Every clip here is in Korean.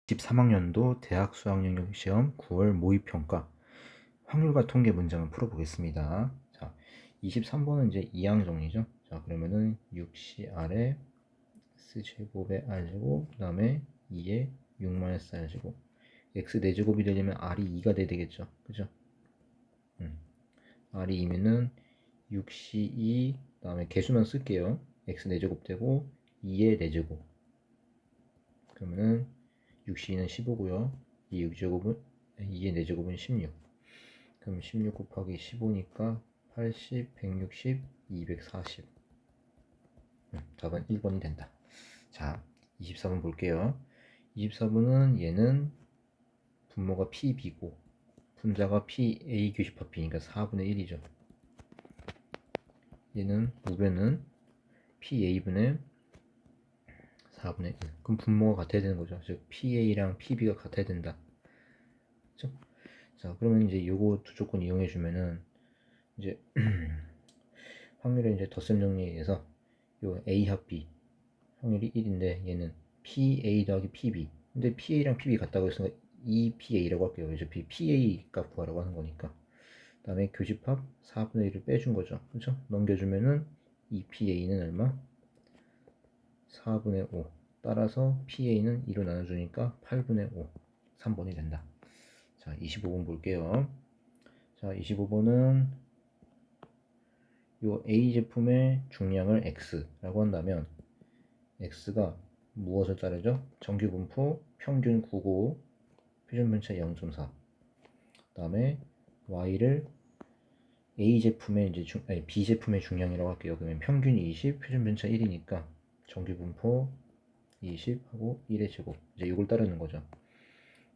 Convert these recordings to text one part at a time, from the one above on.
23학년도 대학 수학영역 시험 9월 모의평가 확률과 통계 문장을 풀어보겠습니다. 자, 23번은 이제 이항 정리죠. 자, 그러면은 6C 아래 S제곱에 R제곱, 그 다음에 2에 6-R제곱. X 4제곱이 되려면 R이 2가 돼야 되겠죠. 그죠? R이 2면은 6C2, 그 다음에 개수만 쓸게요. X 4제곱 되고 2의 4제곱. 그러면은 6C는 15고요. 2의 6제곱은 2의 4제곱은 16. 그럼 16 곱하기 15니까 80, 160, 240. 답은 1번이 된다. 자, 24번 볼게요. 24번은 얘는 분모가 PB고 분자가 PA 교집합 B니까 4분의 1이죠. 얘는 우변은 PA분의 4분의 1. 그럼 분모가 같아야 되는 거죠. 즉 PA랑 PB가 같아야 된다. 그렇죠? 자, 그러면 이제 요거 두 조건 이용해 주면은 이제 확률을 이제 덧셈 정리에 의해서 요 A 합 B 확률이 1인데 얘는 PA 더하기 PB. 근데 PA랑 PB 같다고 했으니까 EPA라고 할게요. 어차피 PA 값 구하라고 하는 거니까. 그 다음에 교집합 4분의 1을 빼준 거죠. 그렇죠? 넘겨주면은 EPA는 얼마? 4분의 5. 따라서 PA는 2로 나눠주니까 8분의 5. 3번이 된다. 자, 25번 볼게요. 자, 25번은 요 A 제품의 중량을 X라고 한다면 X가 무엇을 따르죠? 정규분포 평균 9고 표준분차 0.4. 그 다음에 Y를 A 제품의 이제 B 제품의 중량이라고 할게요. 그러면 평균 20, 표준분차 1이니까 정규분포 20 하고 1의 제곱. 이제 이걸 따르는 거죠.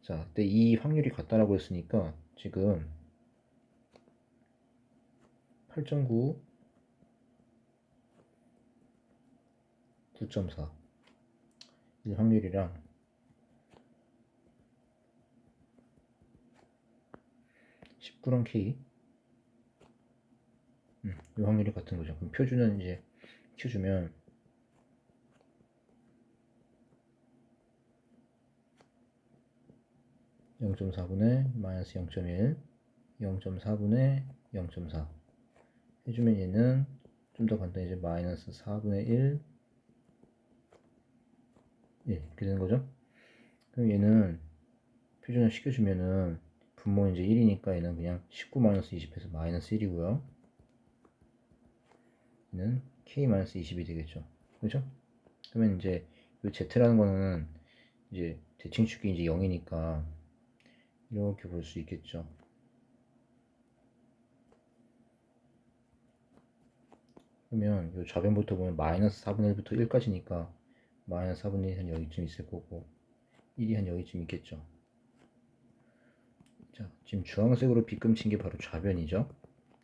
자, 그때 이 확률이 같다라고 했으니까 지금 8.9, 9.4 이 확률이랑 19랑 K 이 확률이 같은 거죠. 그럼 표준은 이제 켜주면 0.4분의 마이너스 0.1, 0.4분의 0.4 해주면 얘는 좀 더 간단히 이제 마이너스 4분의 1, 이렇게 되는 거죠. 그럼 얘는 표준을 시켜주면은 분모 이제 1이니까 얘는 그냥 19 마이너스 20해서 마이너스 1이고요. 얘는 K 마이너스 20이 되겠죠. 그죠? 그러면 이제 이 Z라는 거는 이제 대칭축이 이제 0이니까 이렇게 볼 수 있겠죠. 그러면 이 좌변부터 보면 마이너스 4분의 1부터 1까지니까 마이너스 4분의 1이 한 여기쯤 있을 거고 1이 한 여기쯤 있겠죠. 자, 지금 주황색으로 빗금친 게 바로 좌변이죠.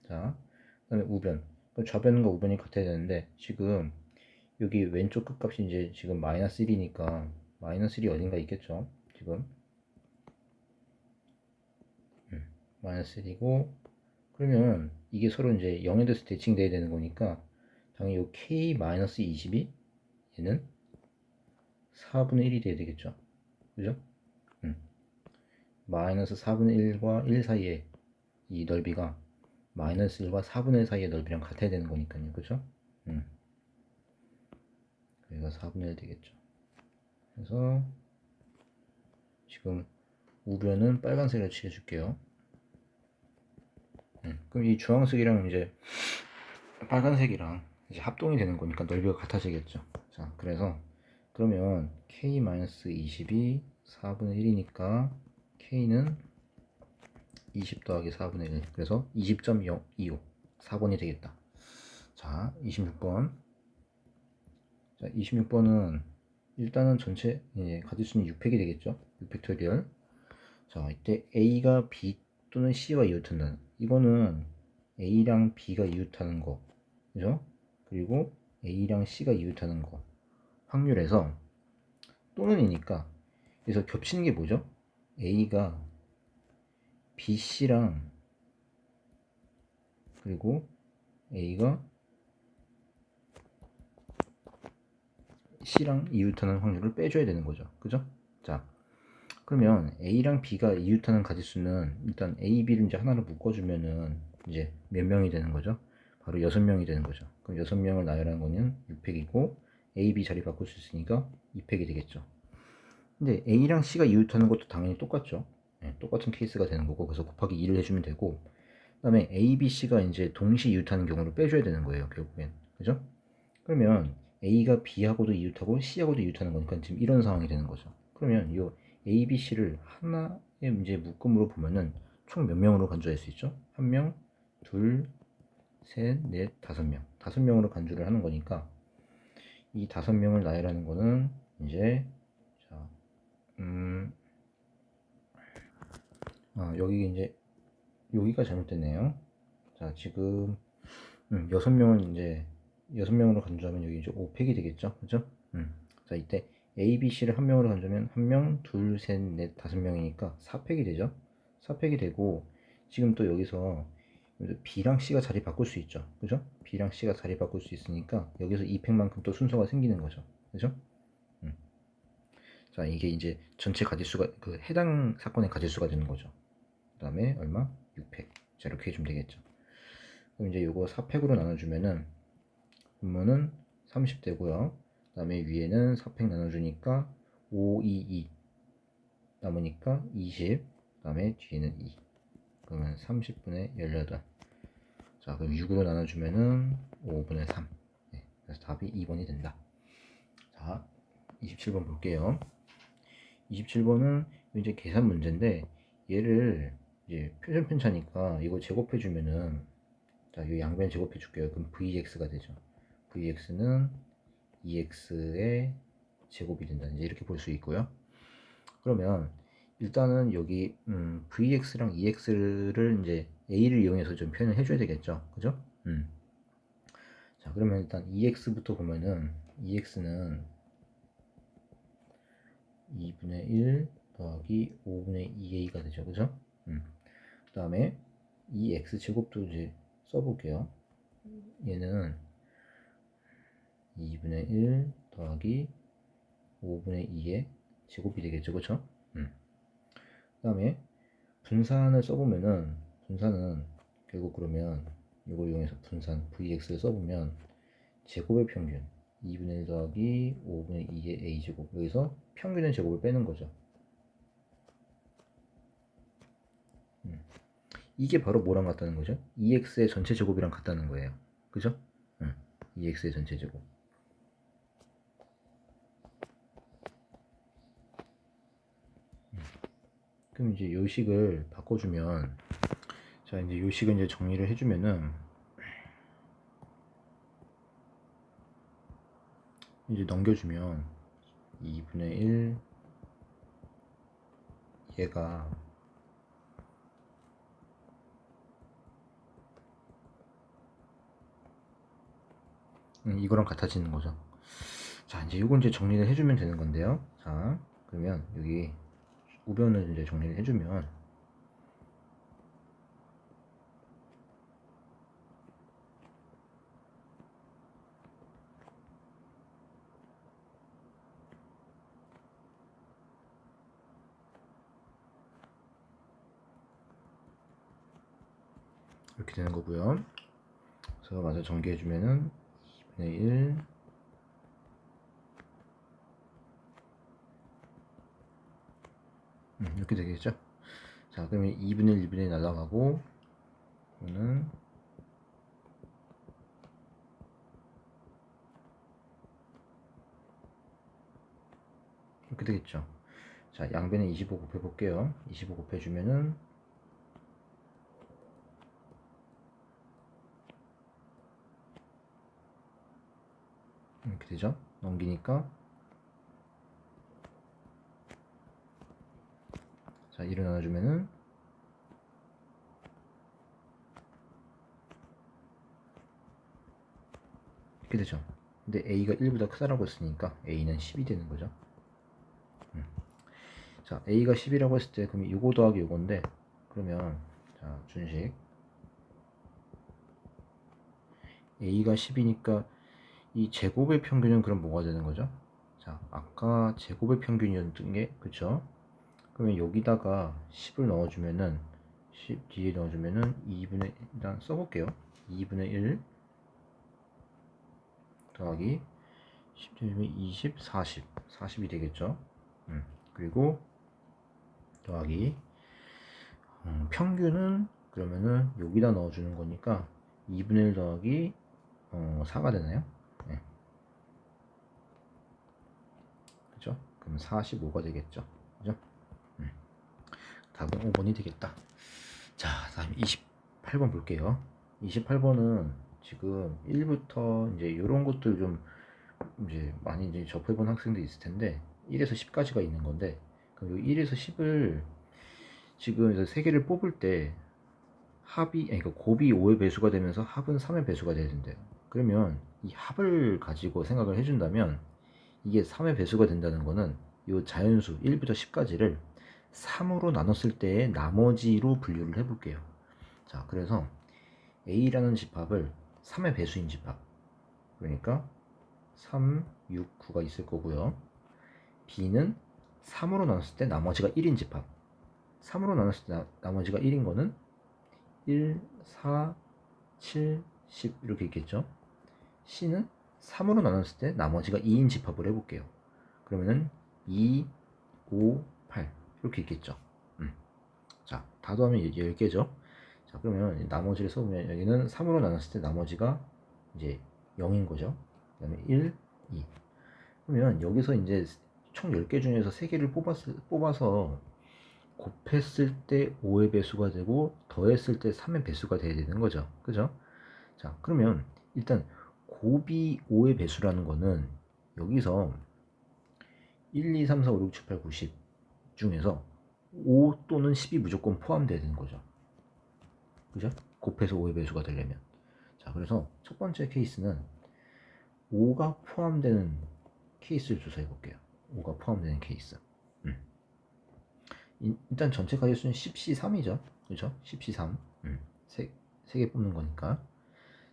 자, 그 다음에 우변. 좌변과 우변이 같아야 되는데 지금 여기 왼쪽 끝값이 이제 지금 마이너스 1이니까 마이너스 1이 어딘가 있겠죠. 지금 마이너스 1이고 그러면 이게 서로 이제 0에 대해서 대칭돼야 되는 거니까 당연히 요 K 마이너스 20이 얘는 4분의 1이 돼야 되겠죠. 그죠? 마이너스 4분의 1과 1 사이에 이 넓이가 마이너스 1과 4분의 1 사이의 넓이랑 같아야 되는 거니까요. 그죠? 여기가 4분의 1 되겠죠. 그래서 지금 우변은 빨간색으로 칠해줄게요. 그럼 이 주황색이랑 이제 빨간색이랑 이제 합동이 되는 거니까 넓이가 같아지겠죠. 자, 그래서 그러면 K-20이 4분의 1이니까 K는 20 더하기 4분의 1 그래서 20.025 4번이 되겠다. 자, 26번. 자, 26번은 일단은 전체 가지수는 6팩이 되겠죠. 6팩토리얼. 자, 이때 A가 B 또는 C와 이웃한다는 이거는 A랑 B가 이웃하는 거 그죠? 그리고 A랑 C가 이웃하는 거 확률에서 또는이니까 그래서 겹치는 게 뭐죠? A가 BC랑 그리고 A가 C랑 이웃하는 확률을 빼줘야 되는 거죠. 그죠? 자, 그러면 A랑 B가 이웃하는 가짓수는 일단 A, B를 이제 하나로 묶어주면은 이제 몇 명이 되는 거죠? 바로 6명이 되는 거죠. 그럼 6명을 나열하는 거는 6팩이고 A, B 자리 바꿀 수 있으니까 2팩이 되겠죠. 근데 A랑 C가 이웃하는 것도 당연히 똑같죠. 네, 똑같은 케이스가 되는 거고 그래서 곱하기 2를 해주면 되고 그 다음에 A, B, C가 이제 동시 이웃하는 경우를 빼줘야 되는 거예요. 결국엔. 그죠? 그러면 A가 B하고도 이웃하고 C하고도 이웃하는 거니까 지금 이런 상황이 되는 거죠. 그러면 이 A, B, C를 하나의 이제 묶음으로 보면은 총 몇 명으로 간주할 수 있죠? 한 명, 둘, 셋, 넷, 5명. 5명으로 간주를 하는 거니까 이 5명을 나열하는 거는 이제 자, 여기 이제 여기가 잘못됐네요. 자, 지금 6명을 이제 6명으로 간주하면 여기 이제 5팩이 되겠죠? 그죠? 자, 이때 A, B, C를 한 명으로 간주하면 한 명, 둘, 셋, 넷, 5명이니까 4팩이 되죠? 4팩이 되고 지금 또 여기서 B랑 C가 자리 바꿀 수 있죠. 그죠? B랑 C가 자리 바꿀 수 있으니까 여기서 2팩만큼 또 순서가 생기는 거죠. 그죠? 자, 이게 이제 전체 가짓수가 그 해당 사건의 가짓수가 되는 거죠. 그 다음에 얼마? 6팩. 자, 이렇게 해주면 되겠죠. 그럼 이제 요거 4팩으로 나눠주면은 분모는 30되고요. 그 다음에 위에는 4팩 나눠주니까 5, 2, 2 남으니까 20. 그 다음에 뒤에는 2. 그러면 30분의 18. 자, 그럼 6으로 나눠주면은 5분의 3. 네, 그래서 답이 2번이 된다. 자, 27번 볼게요. 27번은 이제 계산 문제인데 얘를 이제 표준 편차니까 이거 제곱해주면은 자, 이 양변 제곱해줄게요. 그럼 VX가 되죠. VX는 2X의 제곱이 된다. 이제 이렇게 볼 수 있고요. 그러면 일단은 여기 VX랑 EX를 이제 A를 이용해서 좀 표현을 해줘야 되겠죠. 그죠? 자, 그러면 일단 EX부터 보면은 EX는 2분의 1 더하기 5분의 2A가 되죠. 그죠? 그 다음에 이 X제곱도 이제 써볼게요. 얘는 2분의 1 더하기 5분의 2의 제곱이 되겠죠. 그쵸? 그 다음에 분산을 써보면은 분산은 결국 그러면 이걸 이용해서 분산 VX를 써보면 제곱의 평균 2분의 1 더하기 5분의 2의 A제곱 여기서 평균의 제곱을 빼는 거죠. 이게 바로 뭐랑 같다는 거죠? EX의 전체 제곱이랑 같다는 거예요. 그죠? EX의 전체 제곱. 그럼 이제 요식을 바꿔주면 자 이제 요식을 이제 정리를 해주면은 이제 넘겨주면 2분의 1 얘가 이거랑 같아지는 거죠. 자 이제 이건 이제 정리를 해주면 되는 건데요. 자 그러면 여기 우변을 이제 정리를 해주면 이렇게 되는 거고요. 그래서 마저 전개해주면은 2분의 1 이렇게 되겠죠. 자 그러면 2분의 1, 2분의 1 날아가고 이거는 이렇게 되겠죠. 자 양변에 25 곱해볼게요. 25 곱해주면은 이렇게 되죠. 넘기니까 자 1을 나눠주면은 이렇게 되죠. 근데 A가 1보다 크다라고 했으니까 A는 10이 되는 거죠. 자 A가 10이라고 했을 때 그럼 이거 더하기 이건데 그러면 자 준식 A가 10이니까 이 제곱의 평균은 그럼 뭐가 되는 거죠? 자 아까 제곱의 평균이었던 게 그쵸? 그러면 여기다가 10을 넣어주면은 10 뒤에 넣어주면은 2분의 일단 써볼게요. 2분의 1 더하기 10 되면 20, 40 40이 되겠죠. 그리고 더하기 평균은 그러면은 여기다 넣어주는 거니까 2분의 1 더하기 4가 되나요? 네. 그죠? 그럼 45가 되겠죠. 그죠? 답은 5번이 되겠다. 자, 다음 28번 볼게요. 28번은 지금 1부터 이제 이런 것들 좀 이제 많이 이제 접해본 학생도 있을 텐데 1에서 10까지가 있는 건데 그럼 1에서 10을 지금 세 개를 뽑을 때 합이 그러니까 곱이 5의 배수가 되면서 합은 3의 배수가 돼야 된대요. 그러면 이 합을 가지고 생각을 해준다면 이게 3의 배수가 된다는 거는 이 자연수 1부터 10까지를 3으로 나눴을 때의 나머지로 분류를 해볼게요. 자, 그래서 A라는 집합을 3의 배수인 집합, 그러니까 3, 6, 9가 있을 거고요. B는 3으로 나눴을 때 나머지가 1인 집합, 3으로 나눴을 때 나머지가 1인 거는 1, 4, 7, 10 이렇게 있겠죠. C는 3으로 나눴을 때 나머지가 2인 집합을 해볼게요. 그러면은 2, 5, 8 이렇게 있겠죠. 자, 다 더하면 10개죠. 자, 그러면 나머지를 써보면 여기는 3으로 나눴을 때 나머지가 이제 0인 거죠. 그 다음에 1, 2. 그러면 여기서 이제 총 10개 중에서 3개를 뽑아서 곱했을 때 5의 배수가 되고 더했을 때 3의 배수가 돼야 되는 거죠. 그죠? 자, 그러면 일단 곱이 5의 배수라는 거는 여기서 1, 2, 3, 4, 5, 6, 7, 8, 9, 10 중에서 5 또는 10이 무조건 포함되어야 되는 거죠. 그죠? 곱해서 5의 배수가 되려면. 자, 그래서 첫 번째 케이스는 5가 포함되는 케이스를 조사해 볼게요. 5가 포함되는 케이스. 일단 전체 가격수는 10C3이죠. 그죠? 10C3. 3개 뽑는 거니까.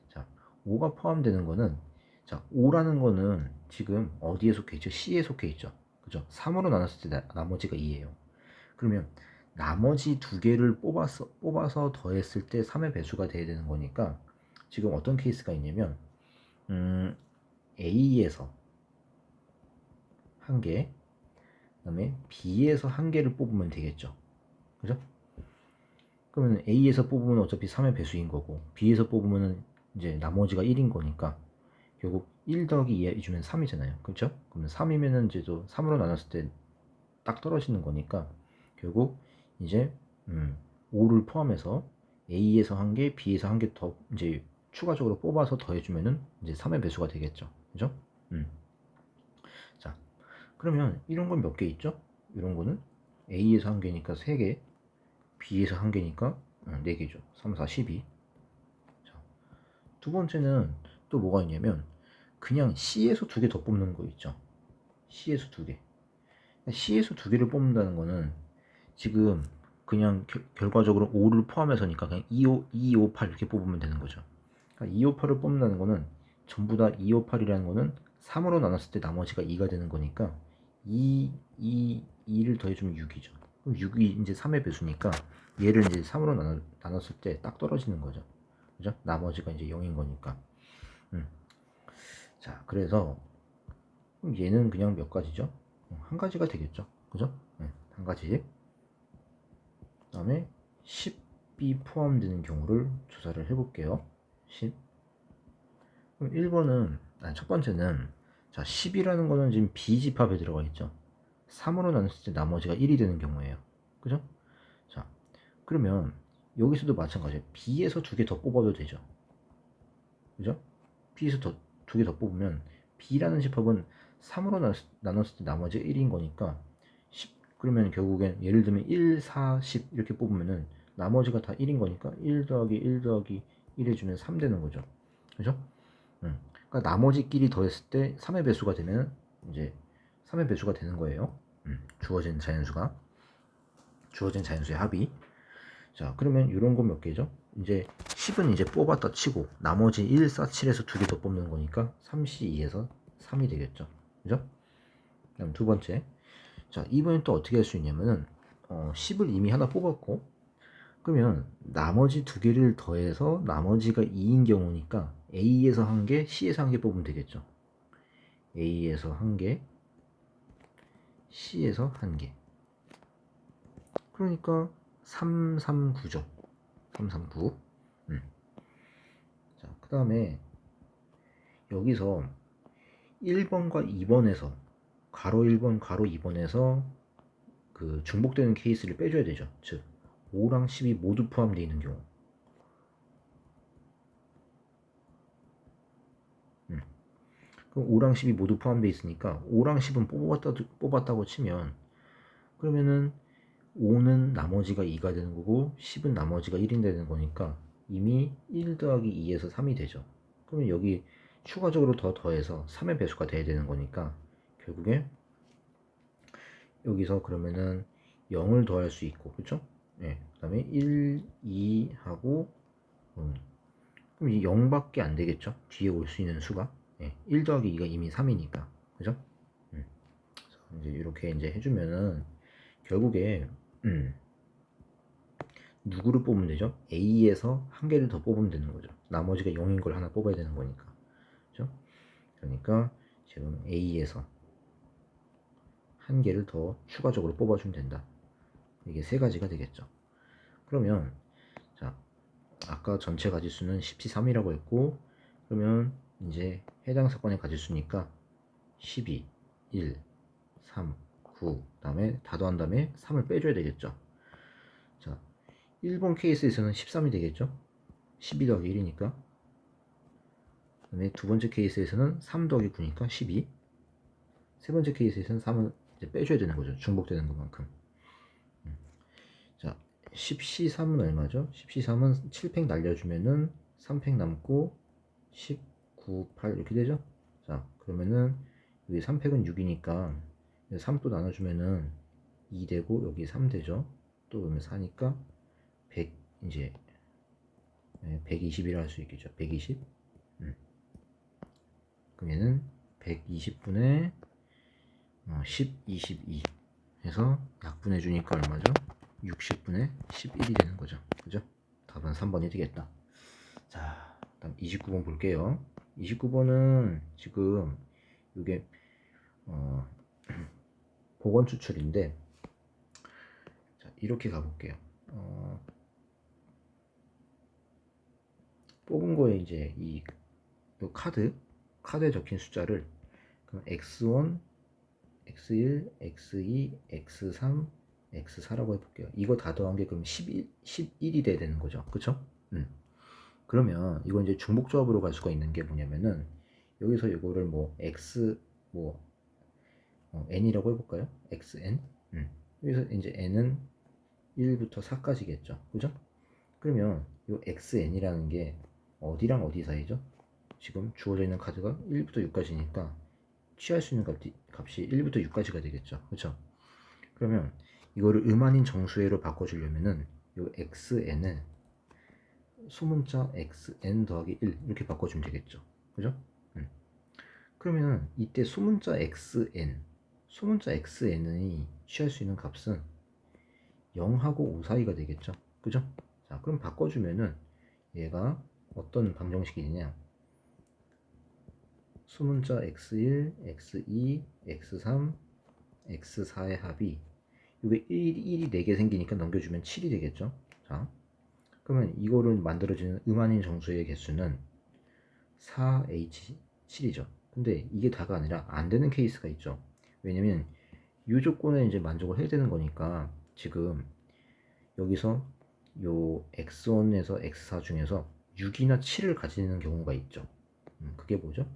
자, 5가 포함되는 거는, 자, 5라는 거는 지금 어디에 속해 있죠? C에 속해 있죠. 그죠? 3으로 나눴을 때 나머지가 2예요. 그러면 나머지 두 개를 뽑아서 더했을 때 3의 배수가 돼야 되는 거니까 지금 어떤 케이스가 있냐면 A에서 한 개, 그 다음에 B에서 한 개를 뽑으면 되겠죠. 그죠? 그러면 A에서 뽑으면 어차피 3의 배수인 거고 B에서 뽑으면 이제 나머지가 1인 거니까 결국 1 더하기 2 해주면 3이잖아요. 그렇죠? 그러면 3이면은 이제 또 3으로 나눴을 때 딱 떨어지는 거니까 결국 이제 5를 포함해서 A에서 한 개, B에서 한 개 더 이제 추가적으로 뽑아서 더해주면은 이제 3의 배수가 되겠죠. 그죠? 자, 그러면 이런 건 몇 개 있죠? 이런 거는 A에서 한 개니까 3개, B에서 한 개니까 4개죠. 3, 4, 12. 자, 두 번째는 또 뭐가 있냐면 그냥 C에서 2개 더 뽑는 거 있죠. C에서 2개. C에서 2개를 뽑는다는 거는 지금 그냥 결과적으로 5를 포함해서니까 그냥 2, 5, 2, 5, 8 이렇게 뽑으면 되는 거죠. 그러니까 2, 5, 8을 뽑는다는 거는 전부 다 2, 5, 8이라는 거는 3으로 나눴을 때 나머지가 2가 되는 거니까 2, 2를 더해주면 6이죠. 그럼 6이 이제 3의 배수니까 얘를 이제 3으로 나눴을 때 딱 떨어지는 거죠. 그죠? 나머지가 이제 0인 거니까. 자, 그래서 얘는 그냥 몇 가지죠? 한 가지가 되겠죠. 그죠? 한 가지. 그 다음에 10이 포함되는 경우를 조사를 해볼게요. 10. 그럼 1번은, 첫 번째는, 자, 10이라는 거는 지금 B집합에 들어가 있죠. 3으로 나눴을 때 나머지가 1이 되는 경우예요. 그죠? 자, 그러면 여기서도 마찬가지예요. B에서 2개 더 뽑아도 되죠. 그죠? B에서 2개 더 뽑으면 B라는 집합은 3으로 나눴을 때 나머지가 1인 거니까 10, 그러면 결국엔 예를 들면 1, 4, 10 이렇게 뽑으면은 나머지가 다 1인 거니까 1 더하기 1 더하기 1 해주면 3 되는 거죠. 그죠? 그러니까 나머지끼리 더했을 때 3의 배수가 되면 이제 3의 배수가 되는 거예요. 주어진 자연수의 합이. 자, 그러면 이런 건 몇 개죠? 이제 10은 이제 뽑았다 치고 나머지 1, 4, 7에서 2개 더 뽑는 거니까 3C2에서 3이 되겠죠. 그죠? 그다음 두 번째. 자, 이번엔 또 어떻게 할 수 있냐면은 10을 이미 하나 뽑았고, 그러면 나머지 두 개를 더해서 나머지가 2인 경우니까 A에서 한 개, C에서 한 개 뽑으면 되겠죠. A에서 한 개, C에서 한 개. 그러니까 339죠. 339. 자, 그 다음에 여기서 1번과 2번에서 가로 1번, 가로 2번에서 그 중복되는 케이스를 빼줘야 되죠. 즉 5랑 10이 모두 포함되어 있는 경우. 그럼 5랑 10이 모두 포함되어 있으니까 5랑 10은 뽑았다고 치면, 그러면은 5는 나머지가 2가 되는 거고 10은 나머지가 1이 되는 거니까 이미 1 더하기 2에서 3이 되죠. 그러면 여기 추가적으로 더해서 3의 배수가 돼야 되는 거니까 결국에 여기서 그러면은 0을 더할 수 있고, 그쵸? 예, 그 다음에 1, 2 하고 그럼 이 0밖에 안 되겠죠? 뒤에 올 수 있는 수가. 예, 1 더하기 2가 이미 3이니까, 그죠? 이제 이렇게 이제 해주면은 결국에 누구를 뽑으면 되죠? A에서 한 개를 더 뽑으면 되는 거죠. 나머지가 0인 걸 하나 뽑아야 되는 거니까. 그죠? 그러니까 지금 A에서 한 개를 더 추가적으로 뽑아주면 된다. 이게 세 가지가 되겠죠. 그러면 자, 아까 전체 가지수는 13이라고 했고, 그러면 이제 해당 사건의 가지수니까 12, 1, 3, 9, 다음에 다 더한 다음에 3을 빼줘야 되겠죠. 자, 1번 케이스에서는 13이 되겠죠. 12 더하기 1이니까. 그 다음에 두 번째 케이스에서는 3 더하기 9니까 12. 세 번째 케이스에서는 3을 이제 빼줘야 되는 거죠. 중복되는 것만큼. 자, 10C3은 얼마죠? 10C3은 7팩 날려주면은 3팩 남고 10, 9, 8 이렇게 되죠? 자, 그러면은 여기 3팩은 6이니까 3 또 나눠주면은 2 되고 여기 3 되죠? 또 그러면 4니까 100, 이제 120이라 할 수 있겠죠. 120. 그럼 얘는 120분의 10, 22 해서 약분해 주니까 얼마죠? 60분의 11이 되는 거죠. 그죠? 답은 3번이 되겠다. 자, 다음 29번 볼게요. 29번은 지금 이게 복원 추출인데, 자, 이렇게 가볼게요. 뽑은 거에 이제 이 카드에 적힌 숫자를 그럼 x1, x1, x2, x3, x4라고 해볼게요. 이거 다 더한 게 그럼 11이 돼야 되는 거죠. 그쵸? 그러면 이거 이제 중복조합으로 갈 수가 있는 게 뭐냐면은, 여기서 이거를 뭐 x n이라고 해볼까요? xn. 여기서 이제 n은 1부터 4까지겠죠. 그죠? 그러면 이 xn이라는 게 어디랑 어디 사이죠? 지금 주어져 있는 카드가 1부터 6까지니까 취할 수 있는 값이 1부터 6까지가 되겠죠. 그렇죠? 그러면 이거를 음아닌 정수회로 바꿔주려면은 이 xn을 소문자 xn 더하기 1 이렇게 바꿔주면 되겠죠. 그죠? 그러면 이때 소문자 xn이 취할 수 있는 값은 0하고 5 사이가 되겠죠. 그죠? 자, 그럼 바꿔주면은 얘가 어떤 방정식이냐? 수문자 x1, x2, x3, x4의 합이 이게 1이 4개 생기니까 넘겨주면 7이 되겠죠. 자, 그러면 이거를 만들어지는 음아닌 정수의 개수는 4H7이죠. 근데 이게 다가 아니라 안 되는 케이스가 있죠. 왜냐면 이 조건에 이제 만족을 해야 되는 거니까 지금 여기서 요 x1에서 x4 중에서 6이나 7을 가지는 경우가 있죠. 그게 뭐죠?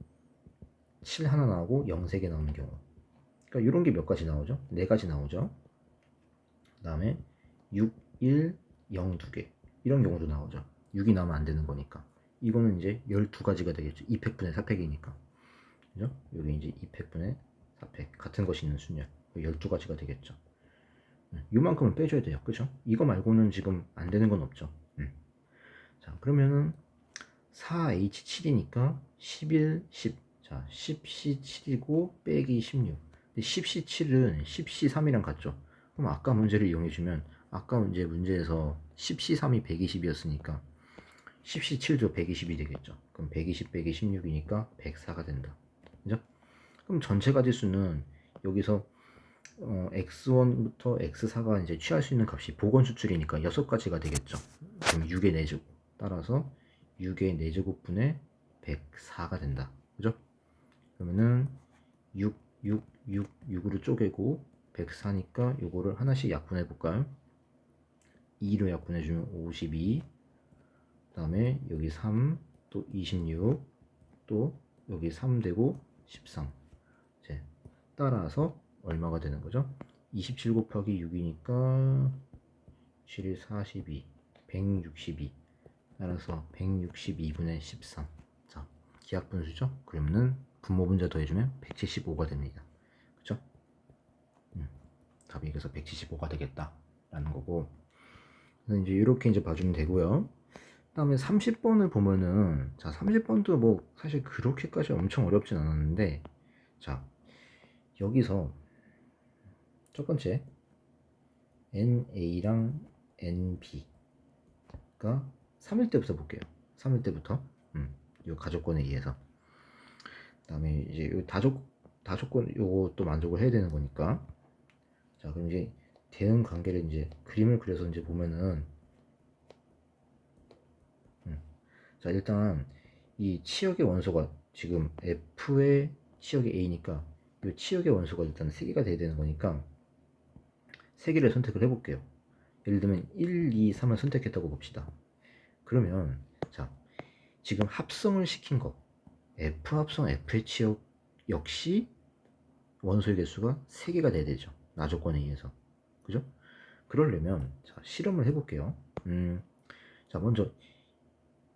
7 하나 나오고 0 3개 나오는 경우. 그러니까 이런 게 몇 가지 나오죠? 4가지 나오죠. 그 다음에 6, 1, 0 2개. 이런 경우도 나오죠. 6이 나오면 안 되는 거니까. 이거는 이제 12가지가 되겠죠. 2팩분의 4팩이니까. 그죠? 여기 이제 2팩분의 4팩. 같은 것이 있는 순열. 12가지가 되겠죠. 요만큼은 빼줘야 돼요. 그죠? 이거 말고는 지금 안 되는 건 없죠. 자, 그러면은 4H7이니까 11, 10. 자, 10C7이고 빼기 16. 10C7은 10C3이랑 같죠. 그럼 아까 문제를 이용해주면 아까 문제에서 10C3이 120이었으니까 10C7도 120이 되겠죠. 그럼 120 빼기 16이니까 104가 된다. 그죠? 그럼 전체 가지수는 여기서 x1부터 x4가 이제 취할 수 있는 값이 보건 수출이니까 6가지가 되겠죠. 그럼 6의 4제곱. 따라서 6의 4제곱분의 104가 된다. 그죠? 그러면은 6, 6, 6, 6으로 쪼개고 104니까 요거를 하나씩 약분해 볼까요? 2로 약분해 주면 52. 그다음에 여기 3, 또 26, 또 여기 3 되고 13. 이제 따라서 얼마가 되는 거죠? 27 곱하기 6이니까 7, 42, 162. 따라서 162분의 13. 자, 기하분수죠? 그러면은 분모분자 더해주면 175가 됩니다. 그쵸? 답이 그래서 175가 되겠다 라는 거고, 그래서 이제 이렇게 이제 봐주면 되고요. 그 다음에 30번을 보면은, 자, 30번도 뭐 사실 그렇게까지 엄청 어렵진 않았는데, 자, 여기서 첫 번째 NA랑 NB가 3일 때부터 볼게요. 3일 때부터 요 가족권에 의해서. 그 다음에 이제 요 다조건 요것도 만족을 해야 되는 거니까. 자, 그럼 이제 대응 관계를 이제 그림을 그려서 이제 보면은, 자, 일단 이 치역의 원소가 지금 F의 치역이 A니까 이 치역의 원소가 일단 3개가 돼야 되는 거니까 3개를 선택을 해볼게요. 예를 들면 1, 2, 3을 선택했다고 봅시다. 그러면 자, 지금 합성을 시킨 거 F 합성 F의 치역 역시 원소의 개수가 3개가 돼야 되죠. 나조건에 의해서. 그죠? 그러려면 자, 실험을 해볼게요. 자, 먼저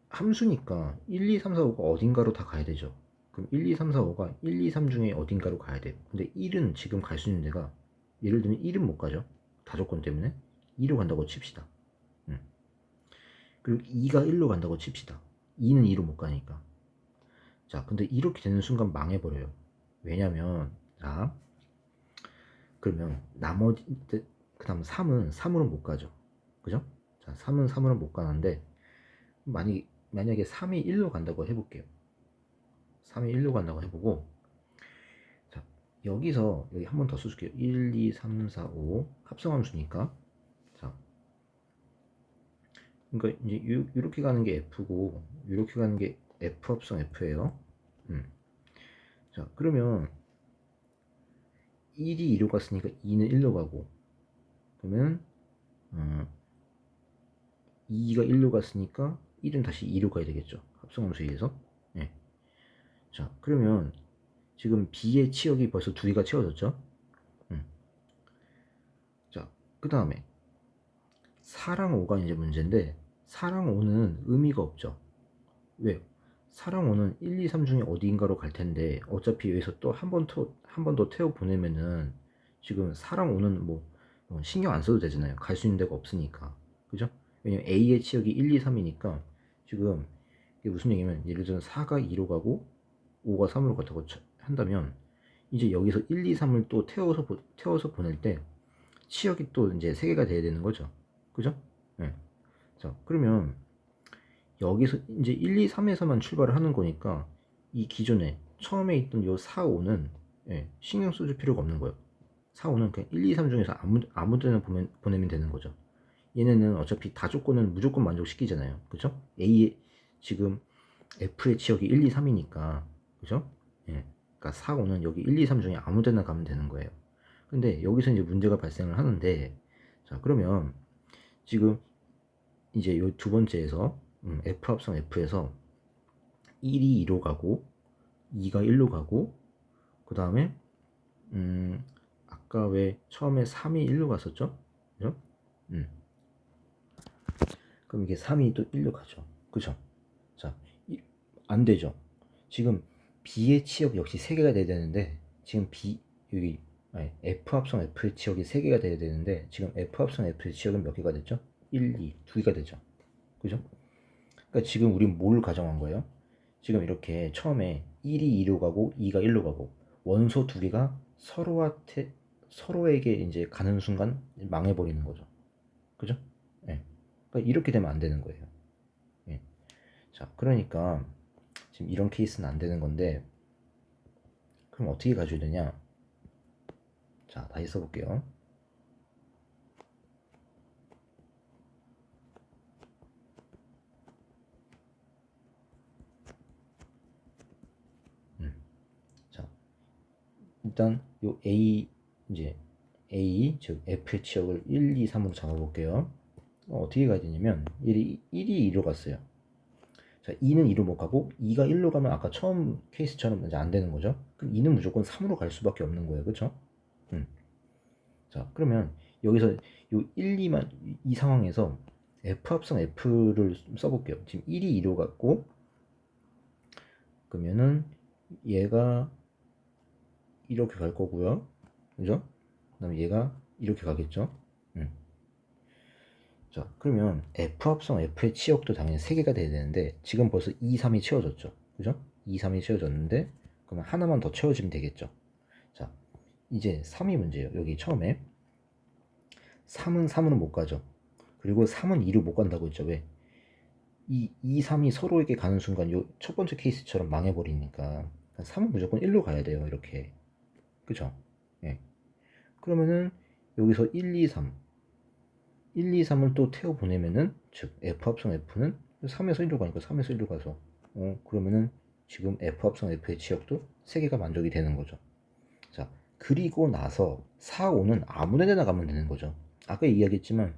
함수니까 1, 2, 3, 4, 5가 어딘가로 다 가야 되죠. 그럼 1, 2, 3, 4, 5가 1, 2, 3 중에 어딘가로 가야 돼요. 근데 1은 지금 갈 수 있는 데가, 예를 들면 1은 못 가죠. 다조건 때문에 2로 간다고 칩시다. 그리고 2가 1로 간다고 칩시다. 2는 2로 못 가니까. 자, 근데 이렇게 되는 순간 망해버려요. 왜냐면 자, 그러면 나머지 그 다음 3은 3으로 못 가죠. 그죠? 자, 3은 3으로 못 가는데 만약에 3이 1로 간다고 해볼게요. 3이 1로 간다고 해보고, 자, 여기서 여기 한 번 더 써줄게요. 1, 2, 3, 4, 5 합성함수니까. 자, 그러니까 이제 이렇게 가는 게 F고 이렇게 가는 게 F 합성 F예요. 자, 그러면 1이 2로 갔으니까 2는 1로 가고, 그러면 2가 1로 갔으니까 1은 다시 2로 가야 되겠죠. 합성함수에 의해서. 네. 자, 그러면 지금 B의 치역이 벌써 2개가 채워졌죠. 자, 그 다음에 4랑 5가 이제 문제인데, 4랑 5는 의미가 없죠. 왜요? 4랑 5는 1, 2, 3 중에 어디인가로 갈 텐데, 어차피 여기서 또 한 번 더 태워 보내면은 지금 4랑 5는 뭐 신경 안 써도 되잖아요. 갈 수 있는 데가 없으니까. 그죠? 왜냐면 A의 치역이 1, 2, 3이니까 지금 이게 무슨 얘기냐면, 예를 들어 4가 2로 가고 5가 3으로 갔다고 한다면, 이제 여기서 1, 2, 3을 또 태워서 보낼 때 치역이 또 이제 3개가 돼야 되는 거죠. 그죠? 네. 자, 그러면 여기서 이제 1, 2, 3에서만 출발을 하는 거니까 이 기존에 처음에 있던 요 4, 5는 신경 써줄 필요가 없는 거예요. 4, 5는 그냥 1, 2, 3 중에서 아무 데나 보내면 되는 거죠. 얘네는 어차피 다조건을 무조건 만족시키잖아요. 그죠? A 지금 F의 지역이 1, 2, 3이니까. 그죠? 예. 그러니까 4, 5는 여기 1, 2, 3 중에 아무 데나 가면 되는 거예요. 근데 여기서 이제 문제가 발생을 하는데, 자, 그러면 지금 이제 요 두 번째에서 F 합성 F에서 1이 2로 가고 2가 1로 가고, 그 다음에 아까 왜 처음에 3이 1로 갔었죠? 그죠? 그럼 이게 3이 또 1로 가죠. 그죠? 자, 안 되죠. 지금 B의 치역 역시 3개가 돼야 되는데, 지금 여기 F 합성 F의 치역이 3개가 돼야 되는데, 지금 F 합성 F의 치역은 몇 개가 됐죠? 1, 2, 2개가 되죠. 그죠? 그러니까 지금 우린 뭘 가정한 거예요? 지금 이렇게 처음에 1이 2로 가고 2가 1로 가고 원소 2개가 서로에게 이제 가는 순간 망해버리는 거죠. 그죠? 예. 그러니까 이렇게 되면 안 되는 거예요. 예. 자, 그러니까 지금 이런 케이스는 안 되는 건데, 그럼 어떻게 가져야 되냐? 자, 다시 써볼게요. 자, 일단 요 A 이제 A 즉 F의 치역을 1, 2, 3으로 잡아볼게요. 어떻게 가야 되냐면 1이 2로 갔어요. 자, 2는 2로 못 가고 2가 1로 가면 아까 처음 케이스처럼 이제 안 되는 거죠. 그럼 2는 무조건 3으로 갈 수밖에 없는 거예요. 그렇죠? 자, 그러면 여기서 요 1, 2만 이 상황에서 F 합성 F를 써볼게요. 지금 1이 2로 갔고 그러면은 얘가 이렇게 갈 거고요. 그죠? 그다음에 얘가 이렇게 가겠죠. 자, 그러면 F 합성 F의 치역도 당연히 3개가 돼야 되는데 지금 벌써 2, 3이 채워졌죠. 그죠? 2, 3이 채워졌는데 그러면 하나만 더 채워지면 되겠죠. 자, 이제 3이 문제예요. 여기 처음에 3은 3으로 못 가죠. 그리고 3은 2로 못 간다고 했죠. 왜? 2, 3이 서로에게 가는 순간 요 첫 번째 케이스처럼 망해버리니까 3은 무조건 1로 가야 돼요. 이렇게. 그죠? 예. 그러면은 여기서 1, 2, 3 1, 2, 3을 또 태워 보내면은 즉 F 합성 F는 3에서 1로 가니까 3에서 1로 가서 그러면은 지금 F 합성 F의 치역도 3개가 만족이 되는 거죠. 자, 그리고 나서 4, 5는 아무 데나 가면 되는 거죠. 아까 이야기했지만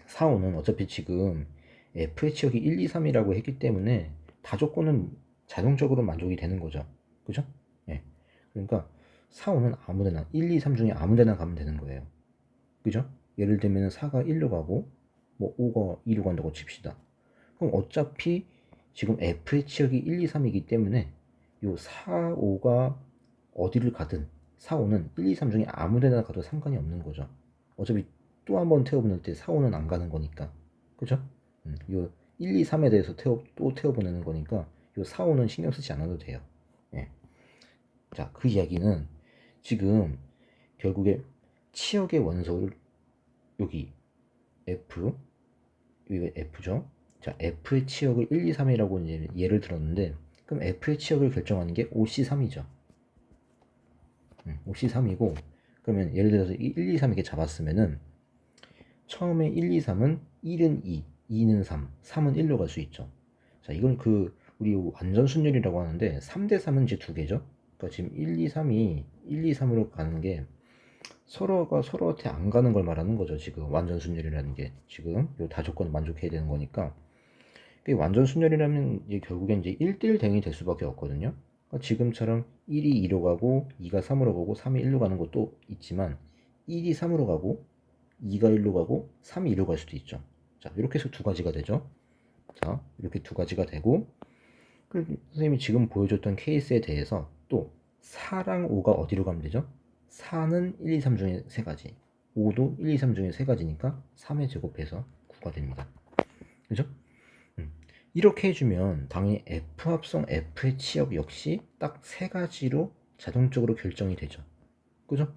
4, 5는 어차피 지금 F의 치역이 1, 2, 3이라고 했기 때문에 다 조건은 자동적으로 만족이 되는 거죠. 그죠? 예. 그러니까 4, 5는 아무 데나 1, 2, 3 중에 아무 데나 가면 되는 거예요. 그죠? 예를 들면 4가 1로 가고 뭐 5가 2로 간다고 칩시다. 그럼 어차피 지금 F의 치역이 1, 2, 3이기 때문에 요 4, 5가 어디를 가든 4, 5는 1, 2, 3 중에 아무 데나 가도 상관이 없는 거죠. 어차피 또 한 번 태워보낼 때 4, 5는 안 가는 거니까. 그죠? 요 1, 2, 3에 대해서 또 태워보내는 거니까 요 4, 5는 신경 쓰지 않아도 돼요. 예. 자, 그 이야기는 지금 결국에 치역의 원소를 여기 F, 여기가 F죠. 자, F의 치역을 1, 2, 3이라고 이제 예를 들었는데, 그럼 F의 치역을 결정하는 게 OC3이죠. OC3이고, 그러면 예를 들어서 1, 2, 3 이렇게 잡았으면은, 처음에 1, 2, 3은 1은 2, 2는 3, 3은 1로 갈 수 있죠. 자, 이걸 우리 완전 순열이라고 하는데, 3대 3은 이제 두 개죠. 그러니까 지금 1, 2, 3이 1, 2, 3으로 가는 게 서로가 서로한테 안 가는 걸 말하는 거죠. 지금 완전 순열이라는 게 지금 요 다조건을 만족해야 되는 거니까 완전 순열이라면 이제 결국엔 이제 1대1 대응이 될 수밖에 없거든요. 그러니까 지금처럼 1이 2로 가고 2가 3으로 가고 3이 1로 가는 것도 있지만 1이 3으로 가고 2가 1로 가고 3이 2로 갈 수도 있죠. 자, 이렇게 해서 두 가지가 되죠. 자, 이렇게 두 가지가 되고 선생님이 지금 보여줬던 케이스에 대해서 또 4랑 5가 어디로 가면 되죠? 4는 1, 2, 3 중에 세 가지, 5도 1, 2, 3 중에 세 가지니까 3의 제곱해서 9가 됩니다. 그죠? 이렇게 해주면 당연히 F 합성 F의 치역 역시 딱 세 가지로 자동적으로 결정이 되죠. 그죠?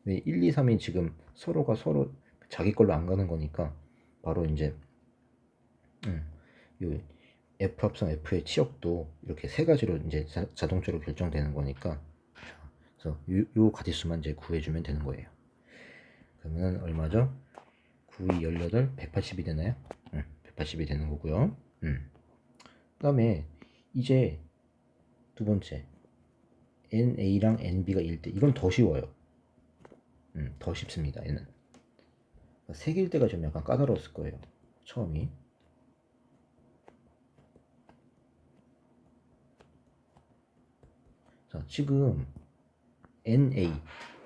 왜 1, 2, 3이 지금 서로가 서로 자기 걸로 안 가는 거니까 바로 이제 요 F 합성 F의 치역도 이렇게 세 가지로 이제 자동적으로 결정되는 거니까 그래서 요 가지수만 이제 구해주면 되는 거예요. 그러면 얼마죠? 9, 2, 18, 180이 되나요? 180이 되는 거고요. 그 다음에 이제 두 번째 NA랑 NB가 1대 이건 더 쉬워요. 더 쉽습니다. 얘는 3개일 때가 좀 약간 까다로웠을 거예요. 처음이. 자, 지금 NA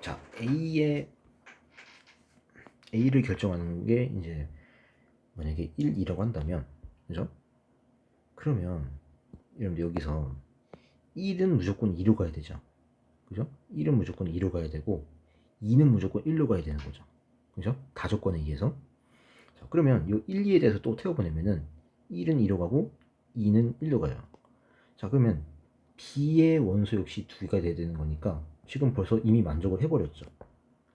자 A를 결정하는 게 이제 만약에 1, 2라고 한다면 그죠? 그러면 여러분들 여기서 1은 무조건 2로 가야 되죠. 그죠? 1은 무조건 2로 가야 되고 2는 무조건 1로 가야 되는 거죠. 그죠? 다조건에 의해서. 자, 그러면 이 1, 2에 대해서 또 태워보내면은 1은 2로 가고 2는 1로 가요. 자, 그러면 B의 원소 역시 2개가 돼야 되는 거니까 지금 벌써 이미 만족을 해버렸죠.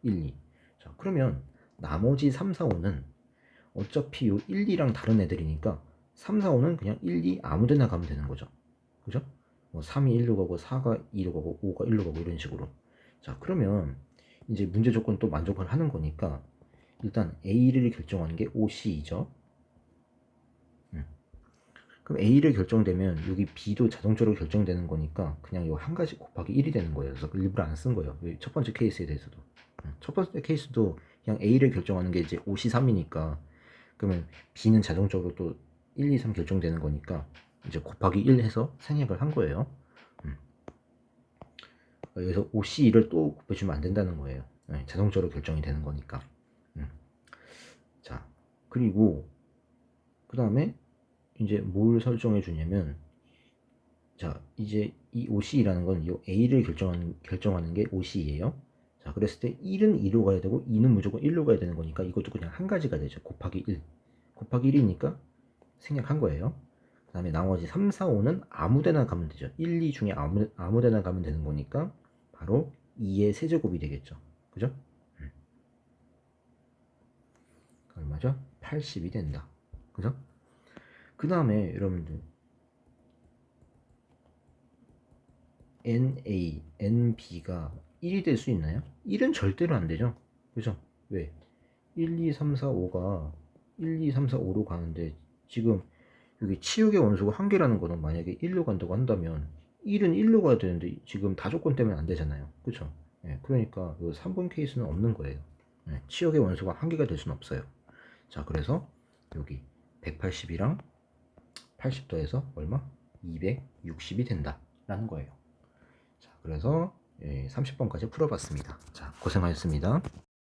1, 2. 자, 그러면 나머지 3, 4, 5는 어차피 요 1, 2랑 다른 애들이니까 3, 4, 5는 그냥 1, 2 아무 데나 가면 되는 거죠. 그죠? 뭐 3이 1로 가고 4가 2로 가고 5가 1로 가고 이런 식으로. 자, 그러면 이제 문제 조건 또 만족을 하는 거니까 일단 A를 결정하는 게 OC이죠. 그럼 A를 결정되면 여기 B도 자동적으로 결정되는 거니까 그냥 이 한 가지 곱하기 1이 되는 거예요. 그래서 일부러 안 쓴 거예요. 첫 번째 케이스에 대해서도. 첫 번째 케이스도 그냥 A를 결정하는 게 이제 5C3이니까 그러면 B는 자동적으로 또 1, 2, 3 결정되는 거니까 이제 곱하기 1 해서 생략을 한 거예요. 여기서 5C1을 또 곱해주면 안 된다는 거예요. 자동적으로 결정이 되는 거니까. 자, 그리고 그 다음에 이제 뭘 설정해 주냐면, 자, 이제 이 OC라는 건 이 A를 결정하는 게 OC예요. 자, 그랬을 때 1은 2로 가야 되고 2는 무조건 1로 가야 되는 거니까 이것도 그냥 한 가지가 되죠. 곱하기 1. 곱하기 1이니까 생략한 거예요. 그 다음에 나머지 3, 4, 5는 아무 데나 가면 되죠. 1, 2 중에 아무 데나 가면 되는 거니까 바로 2의 세제곱이 되겠죠. 그죠? 얼마죠? 80이 된다. 그죠? 그 다음에 여러분들 NA, NB가 1이 될 수 있나요? 1은 절대로 안 되죠. 그죠? 왜? 1, 2, 3, 4, 5가 1, 2, 3, 4, 5로 가는데 지금 여기 치역의 원소가 한 개라는 거는 만약에 1로 간다고 한다면 1은 1로 가야 되는데 지금 다조건 때문에 안 되잖아요. 그쵸? 예, 그러니까 이 3번 케이스는 없는 거예요. 예, 치역의 원소가 한 개가 될 수는 없어요. 자, 그래서 여기 180이랑 80 더해서 얼마? 260이 된다 라는 거예요. 자, 그래서 30번까지 풀어봤습니다. 자, 고생하셨습니다.